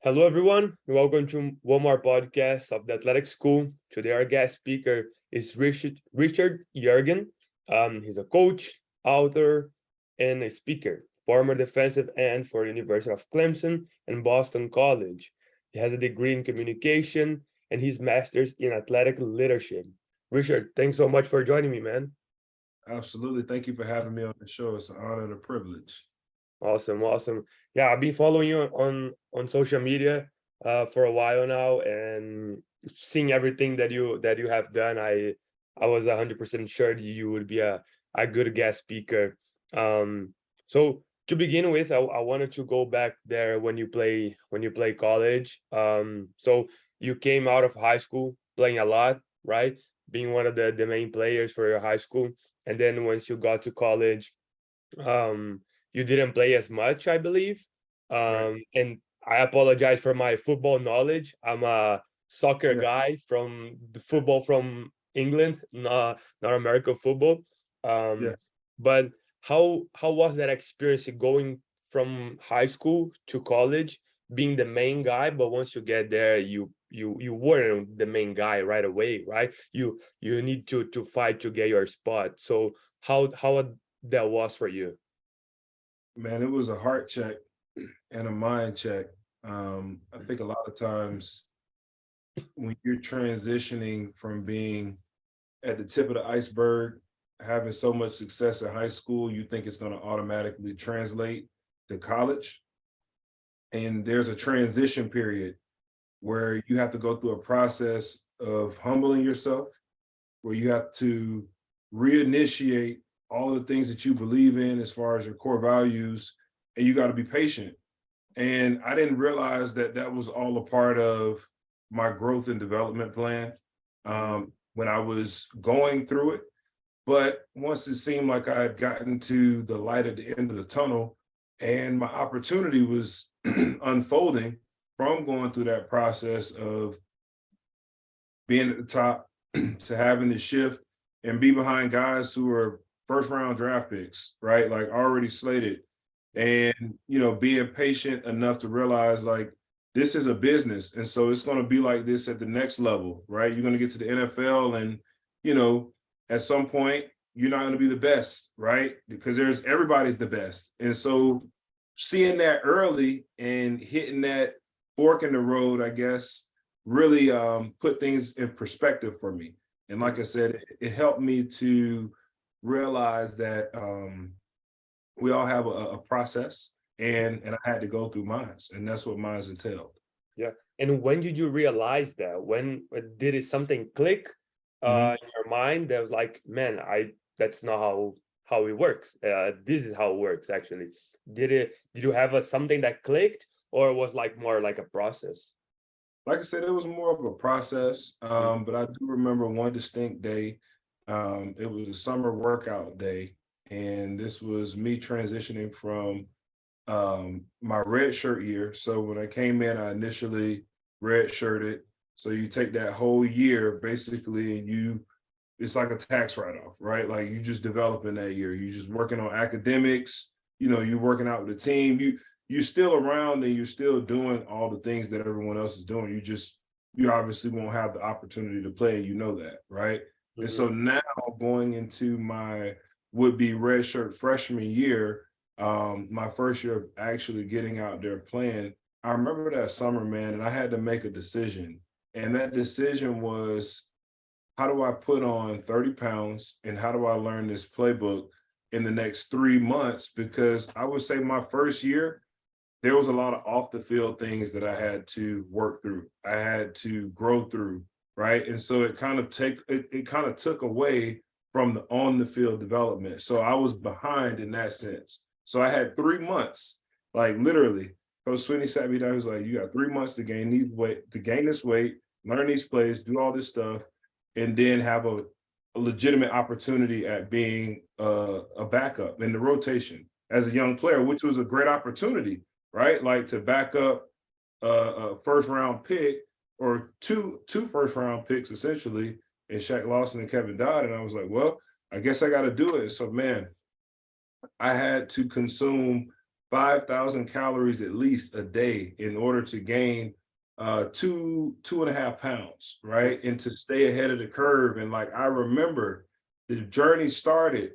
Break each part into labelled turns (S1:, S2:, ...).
S1: Hello, everyone. Welcome to one more podcast of the Athletic School. Today, our guest speaker is Richard Yeargin. He's a coach, author, and a speaker, former defensive end for the University of Clemson and Boston College. He has a degree in communication and his master's in athletic leadership. Richard, thanks so much for joining me, man.
S2: Absolutely. Thank you for having me on the show. It's an honor and a privilege.
S1: Awesome, awesome. Yeah, I've been following you on social media for a while now, and seeing everything that you have done. I was 100% sure you would be a good guest speaker. So to begin with, I wanted to go back there when you play college. So you came out of high school playing a lot, right? Being one of the main players for your high school, and then once you got to college, um you didn't play as much, I believe.
S2: Right.
S1: And I apologize for my football knowledge. I'm a soccer
S2: Yeah.
S1: guy from the football from England, not American football.
S2: Yeah.
S1: um but how was that experience going from high school to college, being the main guy, but once you get there, you weren't the main guy right away, right? You need to fight to get your spot. So how that was for you?
S2: Man, it was a heart check and a mind check. I think a lot of times when you're transitioning from being at the tip of the iceberg, having so much success in high school, you think it's going to automatically translate to college. And there's a transition period where you have to go through a process of humbling yourself, where you have to reinitiate all the things that you believe in as far as your core values, and you got to be patient. And I didn't realize that that was all a part of my growth and development plan when I was going through it. But once it seemed like I had gotten to the light at the end of the tunnel and my opportunity was unfolding from going through that process of being at the top to having to shift and be behind guys who are first round draft picks, right? Like already slated. And, being patient enough to realize like this is a business. And so it's going to be like this at the next level, right? You're going to get to the NFL and, you know, at some point you're not going to be the best, right? Because everybody's the best. And so seeing that early and hitting that fork in the road, I guess, really put things in perspective for me. And like I said, it helped me to realize that we all have a process, and I had to go through mine, and that's what mine entailed.
S1: Yeah. And when did you realize that? When did it something click
S2: Mhm.
S1: in your mind that was like, man, I that's not how it works. This is how it works actually. Did you have something that clicked, or was like more like a process?
S2: Like I said, it was more of a process,
S1: Mhm.
S2: but I do remember one distinct day. It was a summer workout day, and this was me transitioning from my red shirt year. So when I came in, I initially red shirted. So you take that whole year basically, and it's like a tax write off, right? Like you just developing that year. You just working on academics. You're working out with the team. You're still around and you're still doing all the things that everyone else is doing. You obviously won't have the opportunity to play, and you know that, right? And
S1: Mhm.
S2: so now going into my would be redshirt freshman year, my first year of actually getting out there playing, I remember that summer, man, and I had to make a decision. And that decision was, how do I put on 30 pounds and how do I learn this playbook in the next 3 months? Because I would say my first year, there was a lot of off the field things that I had to work through. I had to grow through, right? And so it kind of took away from the on the field development. So I was behind in that sense. So I had 3 months, like literally. Coach Sweeney sat me down. He was like, "You got 3 months to gain this weight, learn these plays, do all this stuff, and then have a legitimate opportunity at being a backup in the rotation as a young player," which was a great opportunity, right? Like to back up a first round pick or two first round picks essentially, and Shaq Lawson and Kevin Dodd. And I was like, well, I guess I got to do it. So man, I had to consume 5,000 calories at least a day in order to gain 2.5 pounds, right? And to stay ahead of the curve. And like I remember the journey started,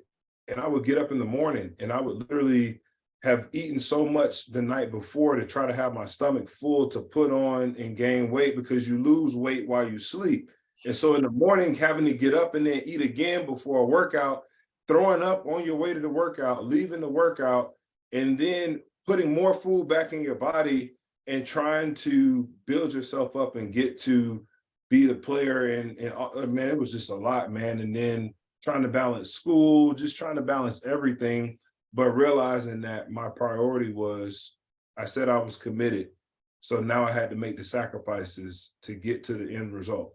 S2: and I would get up in the morning and I would literally have eaten so much the night before to try to have my stomach full to put on and gain weight, because you lose weight while you sleep. And so in the morning, having to get up and then eat again before a workout, throwing up on your way to the workout, leaving the workout, and then putting more food back in your body and trying to build yourself up and get to be the player. And man, it was just a lot, man. And then trying to balance school, just trying to balance everything, but realizing that my priority was, I said I was committed. So now I had to make the sacrifices to get to the end result,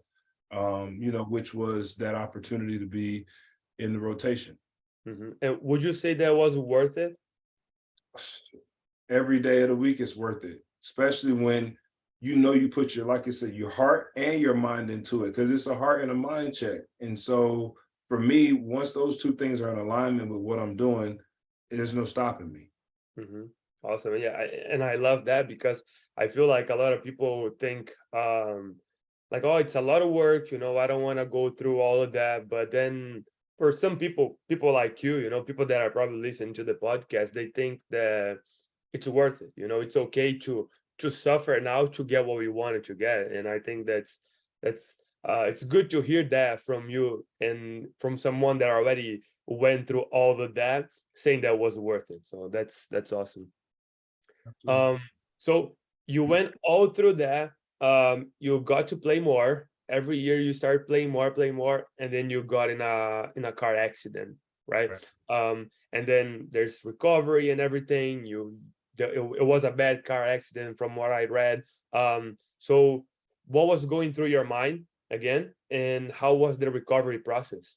S2: which was that opportunity to be in the rotation.
S1: And would you say that was worth it?
S2: Every day of the week it's worth it, especially when you put your, like I said, your heart and your mind into it, because it's a heart and a mind check. And so for me, once those two things are in alignment with what I'm doing, there's no stopping me.
S1: Awesome. Yeah, and I love that, because I feel like a lot of people think like, oh, it's a lot of work, I don't want to go through all of that. But then for some people like you, people that are probably listening to the podcast, they think that it's worth it. It's okay to suffer now to get what we wanted to get. And I think that's it's good to hear that from you and from someone that already went through all of that, saying that was worth it. So that's awesome. So you went all through that. You got to play more. Every year you start playing more, and then you got in a car accident, right? And then there's recovery and everything. It was a bad car accident from what I read. So what was going through your mind again, and how was the recovery process?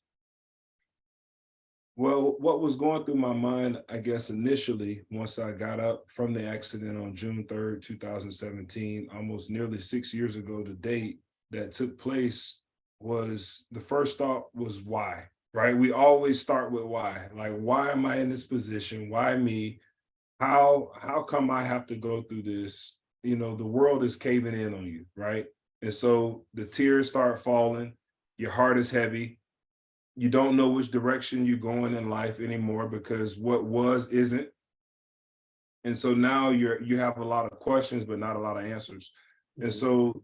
S2: Well, what was going through my mind, I guess, initially, once I got up from the accident on June 3rd, 2017, almost nearly 6 years ago to date, that took place, was the first thought was why, right? We always start with why. Like, why am I in this position? Why me? How come I have to go through this? The world is caving in on you, right? And so the tears start falling, your heart is heavy. You don't know which direction you're going in life anymore, because what was isn't. And so now you have a lot of questions, but not a lot of answers. And so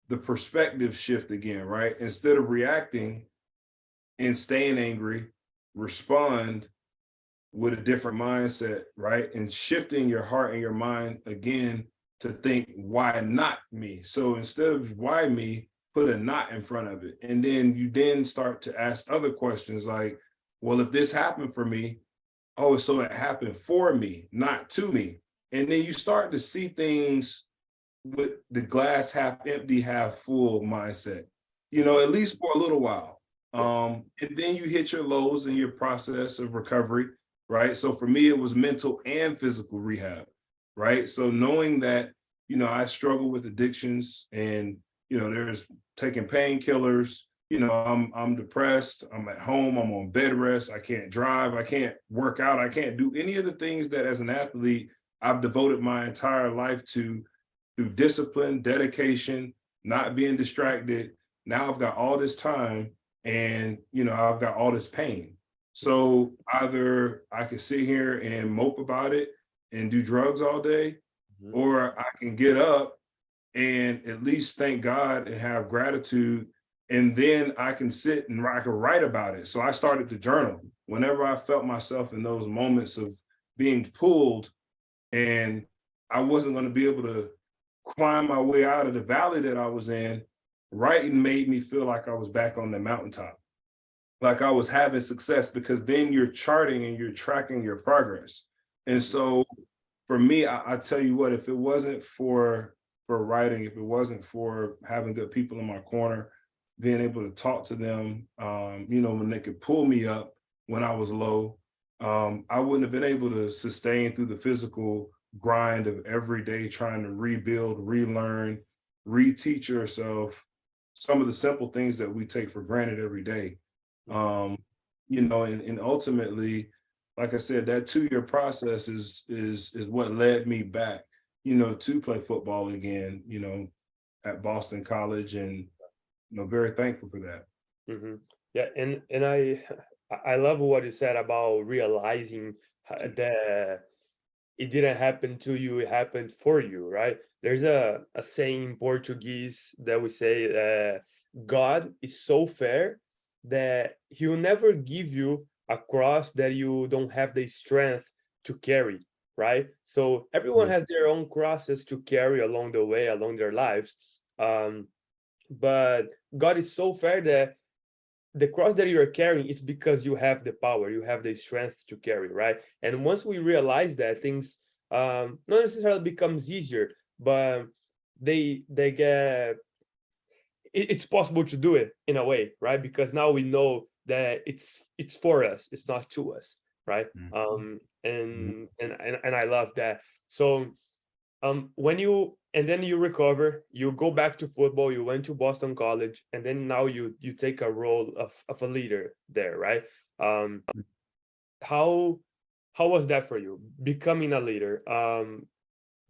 S2: the perspective shift again, right? Instead of reacting and staying angry, respond with a different mindset, right? And shifting your heart and your mind again to think, why not me? So instead of why me, put a not in front of it. And then you start to ask other questions like, well, if this happened for me, oh, so it happened for me, not to me. And then you start to see things with the glass half empty, half full mindset, at least for a little while. And then you hit your lows in your process of recovery, right? So for me, it was mental and physical rehab, right? So knowing that, I struggle with addictions, and, there's taking painkillers, I'm depressed, I'm at home, I'm on bed rest, I can't drive, I can't work out, I can't do any of the things that as an athlete, I've devoted my entire life to, through discipline, dedication, not being distracted. Now I've got all this time, and, I've got all this pain. So either I can sit here and mope about it and do drugs all day, or I can get up and at least thank God and have gratitude. And then I can sit and I can write about it. So I started to journal whenever I felt myself in those moments of being pulled, and I wasn't going to be able to climb my way out of the valley that I was in. Writing made me feel like I was back on the mountaintop, like I was having success, because then you're charting and you're tracking your progress. And so for me, I tell you what, if it wasn't for writing, if it wasn't for having good people in my corner, being able to talk to them, when they could pull me up when I was low, I wouldn't have been able to sustain through the physical grind of every day trying to rebuild, relearn, reteach yourself some of the simple things that we take for granted every day. And ultimately, like I said, that 2-year process is what led me back, to play football again, at Boston College, and very thankful for that.
S1: Hmm. Yeah, and I love what you said about realizing that it didn't happen to you, it happened for you, right? There's a saying in Portuguese that we say, God is so fair that he will never give you a cross that you don't have the strength to carry, right? So everyone
S2: Yeah.
S1: has their own crosses to carry along the way, along their lives. um, but God is so fair that the cross that you're carrying is because you have the power, you have the strength to carry, right? And once we realize that, things not necessarily becomes easier, but they get it's possible to do it in a way, right? Because now we know that it's for us, it's not to us, right?
S2: Mhm.
S1: And I love that. So when you and then you recover, you go back to football, you went to Boston College, and then now you take a role of a leader there, right? um how how was that for you, becoming a leader?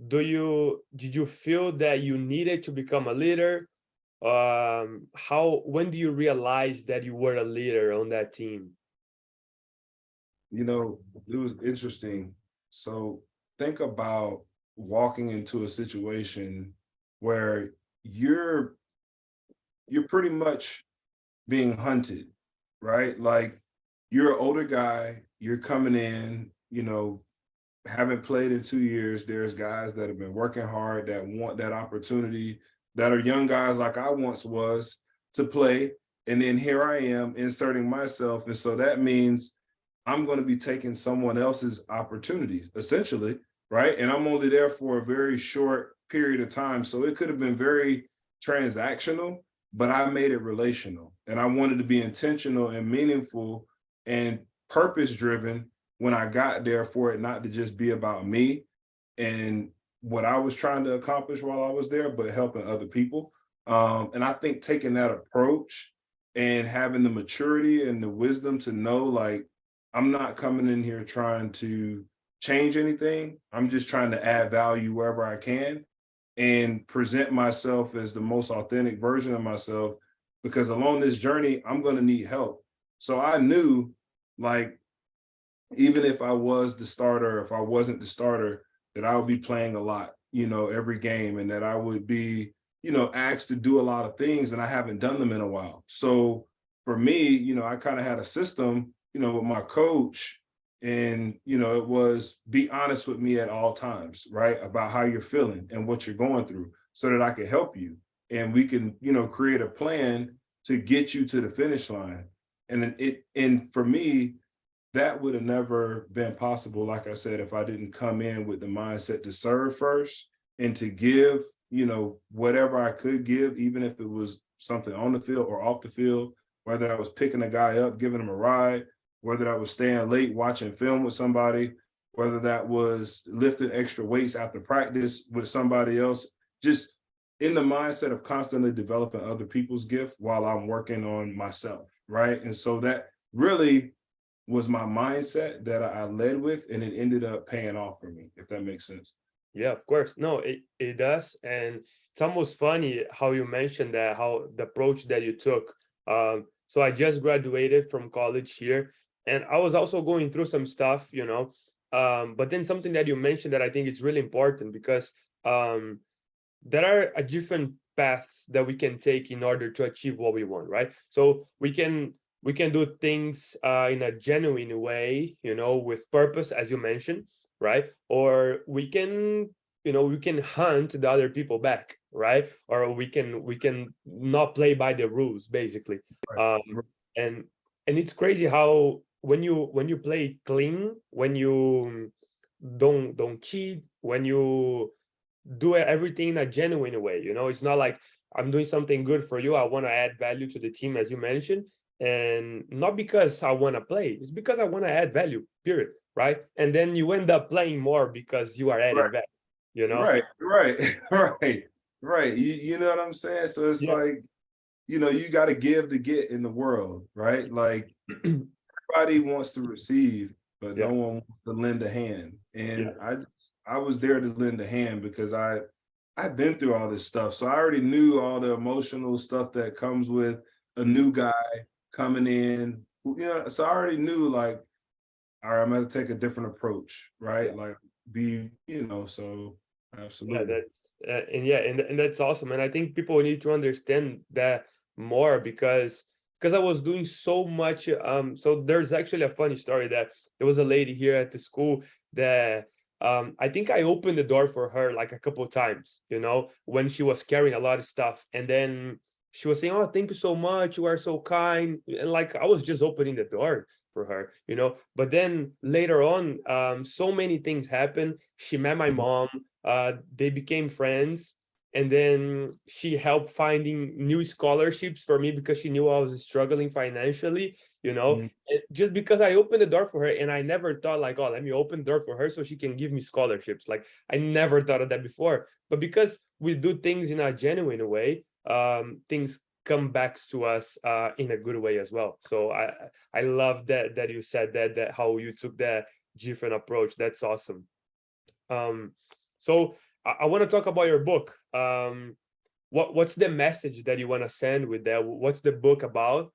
S1: Did you feel that you needed to become a leader? How when do you realize that you were a leader on that team?
S2: It was interesting. So think about walking into a situation where you're you're pretty much being hunted, right? Like, you're an older guy, you're coming in, haven't played in 2 years. There's guys that have been working hard that want that opportunity, that are young guys like I once was, to play. And then here I am inserting myself. And so that means I'm going to be taking someone else's opportunities, essentially, right? And I'm only there for a very short period of time. So it could have been very transactional, but I made it relational. And I wanted to be intentional and meaningful and purpose driven when I got there, for it not to just be about me and what I was trying to accomplish while I was there, but helping other people. And I think taking that approach and having the maturity and the wisdom to know, like, I'm not coming in here trying to change anything. I'm just trying to add value wherever I can and present myself as the most authentic version of myself, because along this journey, I'm going to need help. So I knew, like, even if I was the starter, if I wasn't the starter, that I would be playing a lot, every game, and that I would be, asked to do a lot of things, and I haven't done them in a while. So for me, I kind of had a system, with my coach, and, it was be honest with me at all times, right? About how you're feeling and what you're going through so that I can help you. And we can, create a plan to get you to the finish line. And for me, that would have never been possible, like I said, if I didn't come in with the mindset to serve first and to give, whatever I could give, even if it was something on the field or off the field, whether I was picking a guy up, giving him a ride, whether that was staying late watching film with somebody, whether that was lifting extra weights after practice with somebody else, just in the mindset of constantly developing other people's gift while I'm working on myself, right? And so that really was my mindset that I led with, and it ended up paying off for me, if that makes sense.
S1: Yeah, of course. No, it does. And it's almost funny how you mentioned that, how the approach that you took. So I just graduated from college here, and I was also going through some stuff, but then something that you mentioned that I think it's really important, because um, there are a different paths that we can take in order to achieve what we want, right? So we can do things in a genuine way, with purpose, as you mentioned, right? Or we can hunt the other people back, right? Or we can not play by the rules, basically.
S2: Right.
S1: um and and it's crazy how when you play clean, when you don't cheat, when you do everything in a genuine way. It's not like I'm doing something good for you, I want to add value to the team, as you mentioned, and not because I want to play, it's because I want to add value, period, right? And then you end up playing more because you are adding value, you know
S2: Right, right, right, right. You know what I'm saying? So it's
S1: yeah.
S2: like, you got to give to get in the world, right? Like, everybody wants to receive, but no
S1: Yeah.
S2: one wants to lend a hand.
S1: Yeah.
S2: And I was there to lend a hand because I've been through all this stuff. So I already knew all the emotional stuff that comes with a new guy coming in. So I already knew, like, all right, I'm gonna take a different approach, right? Like, so
S1: Yeah,
S2: absolutely.
S1: that's and that's awesome. And I think people need to understand that more because I was doing so much. So there's actually a funny story that there was a lady here at the school that I think I opened the door for her like a couple of times, when she was carrying a lot of stuff, and then she was saying, "Oh, thank you so much. You are so kind." And like I was just opening the door for her. But then later on, so many things happened. She met my mom. They became friends, and then she helped finding new scholarships for me because she knew I was struggling financially.
S2: Mhm.
S1: Just because I opened the door for her, and I never thought like, oh, let me open the door for her so she can give me scholarships. Like I never thought of that before, but because we do things in a genuine way, things come back to us in a good way as well. So I love that you said that how you took that different approach. That's awesome. um so I want to talk about your book. What's the message that you want to send with that? What's the book about?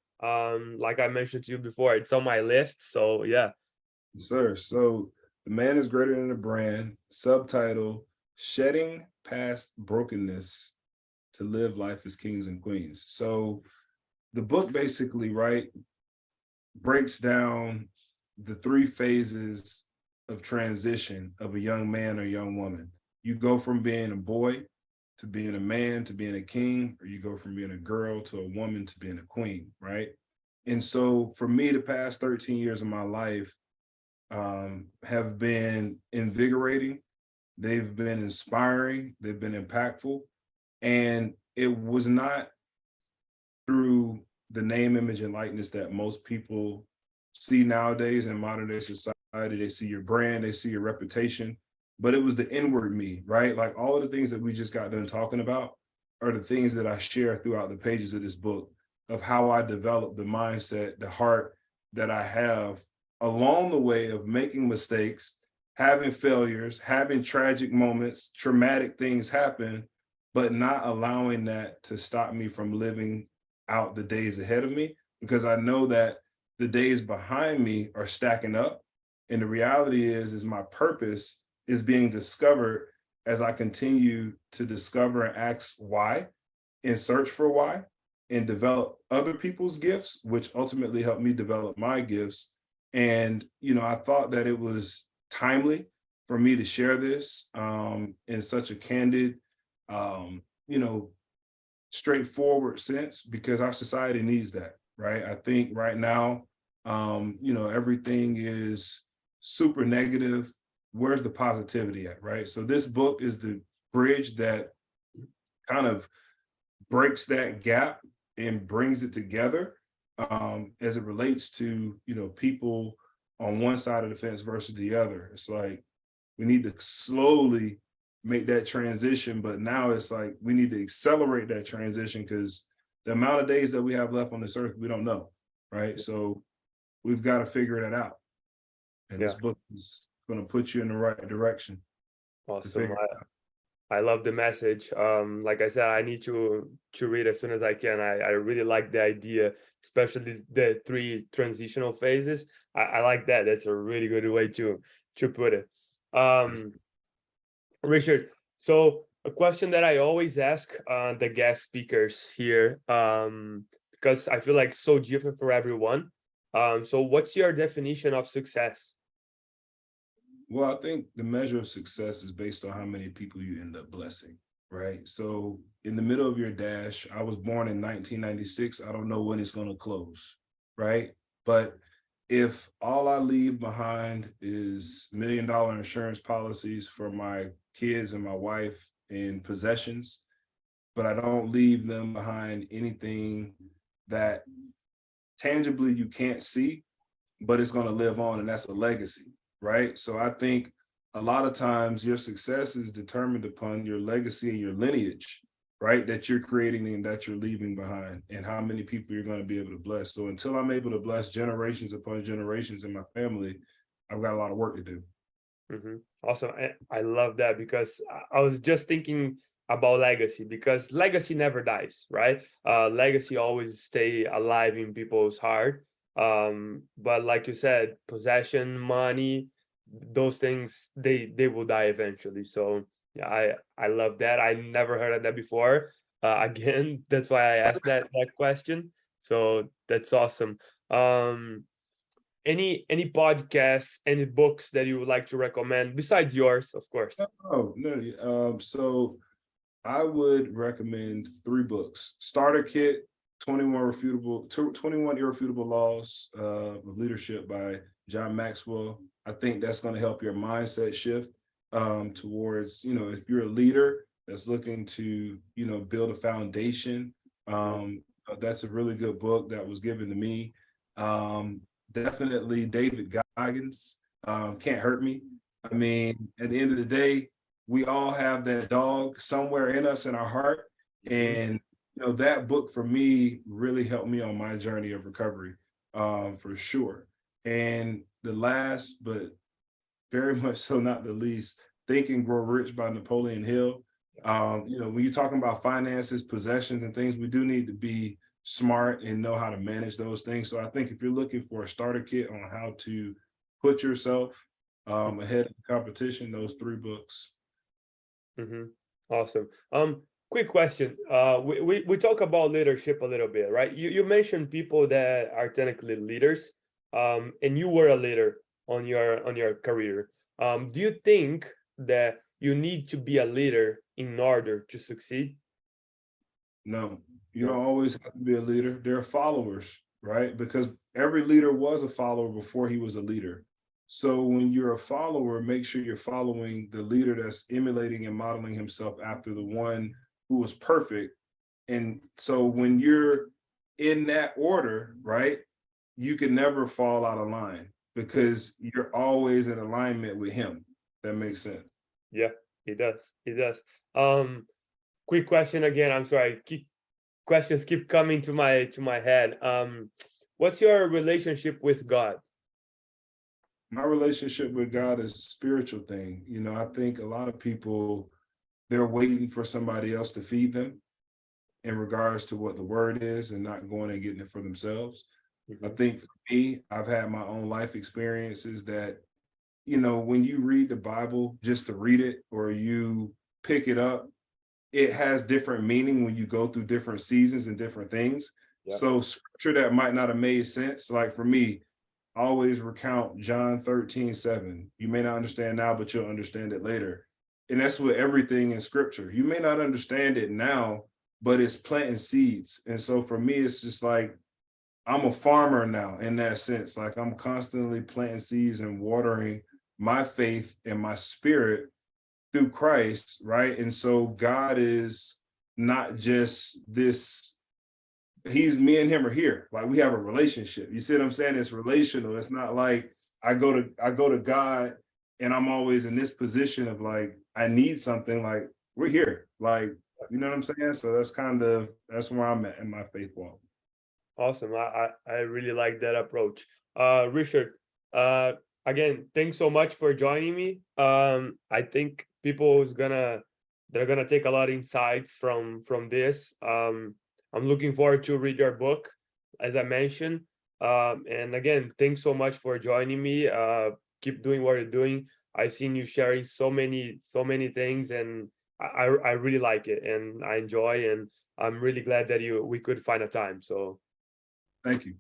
S1: Like I mentioned to you before, it's on my list, so yeah.
S2: Sir. So the man is greater than the brand. Subtitle: Shedding Past Brokenness to Live Life as Kings and Queens. So the book basically, right, breaks down the three phases of transition of a young man or young woman. You go from being a boy to being a man to being a king, or you go from being a girl to a woman to being a queen, right? And so for me, the past 13 years of my life have been invigorating. They've been inspiring. They've been impactful. And it was not through the name, image, and likeness that most people see nowadays in modern day society. They see your brand, they see your reputation, but it was the inward me, right? Like all of the things that we just got done talking about are the things that I share throughout the pages of this book of how I developed the mindset, the heart that I have along the way of making mistakes, having failures, having tragic moments, traumatic things happen, but not allowing that to stop me from living out the days ahead of me, because I know that the days behind me are stacking up. And the reality is my purpose is being discovered as I continue to discover and ask why and search for why and develop other people's gifts, which ultimately help me develop my gifts. And, I thought that it was timely for me to share this in such a candid, you know, straightforward sense, because our society needs that, right? I think right now, everything is super negative. Where's the positivity at, right? So this book is the bridge that kind of breaks that gap and brings it together as it relates to, people on one side of the fence versus the other. It's like we need to slowly make that transition, but now it's like we need to accelerate that transition because the amount of days that we have left on this earth, we don't know, right? So we've got to figure that out. And
S1: Yeah.
S2: this book is going to put you in the right direction to
S1: Awesome.
S2: figure
S1: I love the message. Like I said, I need to read as soon as I can. I really like the idea, especially the three transitional phases. I like that. That's a really good way to put it.
S2: it
S1: Um, Richard, so a question that I always ask the guest speakers here, because I feel like so different for everyone. So what's your definition of success?
S2: Well, I think the measure of success is based on how many people you end up blessing, right? So, in the middle of your dash, I was born in 1996. I don't know when it's going to close, right? But if all I leave behind is $1 million insurance policies for my kids and my wife and possessions, but I don't leave them behind anything that tangibly you can't see, but it's going to live on, and that's a legacy, right? So I think a lot of times your success is determined upon your legacy and your lineage, right? That you're creating and that you're leaving behind, and how many people you're going to be able to bless. So until I'm able to bless generations upon generations in my family, I've got a lot of work to do.
S1: Awesome. I love that, because I was just thinking about legacy, because legacy never dies, right? Legacy always stay alive in people's heart. But like you said, possession, money, those things, they will die eventually. So yeah, I love that. I never heard of that before. Again, that's why I asked that question. So that's awesome. Um, any podcasts, any books that you would like to recommend besides yours, of course?
S2: Oh no, so I would recommend 3 books: Starter Kit, 21 Irrefutable Laws of Leadership by John Maxwell. I think that's going to help your mindset shift towards, if you're a leader that's looking to, build a foundation. That's a really good book that was given to me. Definitely David Goggins, Can't Hurt Me. I mean, at the end of the day, we all have that dog somewhere in us in our heart. And that book for me really helped me on my journey of recovery, for sure. And the last, but very much so not the least, Think and Grow Rich by Napoleon Hill. When you're talking about finances, possessions, and things, we do need to be smart and know how to manage those things. So I think if you're looking for a starter kit on how to put yourself ahead of the competition, those 3 books.
S1: Awesome. Quick question. We talk about leadership a little bit, right? You mentioned people that are technically leaders, and you were a leader on your career. Do you think that you need to be a leader in order to succeed?
S2: No, you
S1: No.
S2: don't always have to be a leader. There are followers, right? Because every leader was a follower before he was a leader. So when you're a follower, make sure you're following the leader that's emulating and modeling himself after the one who was perfect. And so when you're in that order, right, you can never fall out of line because you're always in alignment with him. That makes sense.
S1: Yeah, it does. It does. Quick question again. I'm sorry. Questions keep coming to my head. What's your relationship with God?
S2: My relationship with God is a spiritual thing. I think a lot of people, they're waiting for somebody else to feed them in regards to what the word is and not going and getting it for themselves. I think for me, I've had my own life experiences that, when you read the Bible just to read it or you pick it up, it has different meaning when you go through different seasons and different things.
S1: Yeah.
S2: So scripture that might not have made sense, like for me, I always recount John 13:7. You may not understand now, but you'll understand it later. And that's with everything in scripture. You may not understand it now, but it's planting seeds. And so for me, it's just like I'm a farmer now in that sense. Like I'm constantly planting seeds and watering my faith and my spirit through Christ, right? And so God is not just this, me and him are here. Like we have a relationship. You see what I'm saying? It's relational. It's not like I go to God and I'm always in this position of like, I need something. Like we're here. Like, you know what I'm saying? So that's where I'm at in my faith walk.
S1: Awesome. I really like that approach. Richard, again, thanks so much for joining me. I think they're gonna take a lot of insights from this. I'm looking forward to read your book, as I mentioned. And again, thanks so much for joining me. Keep doing what you're doing. I've seen you sharing so many things, and I really like it, and I enjoy, and I'm really glad that we could find a time. So
S2: Thank you.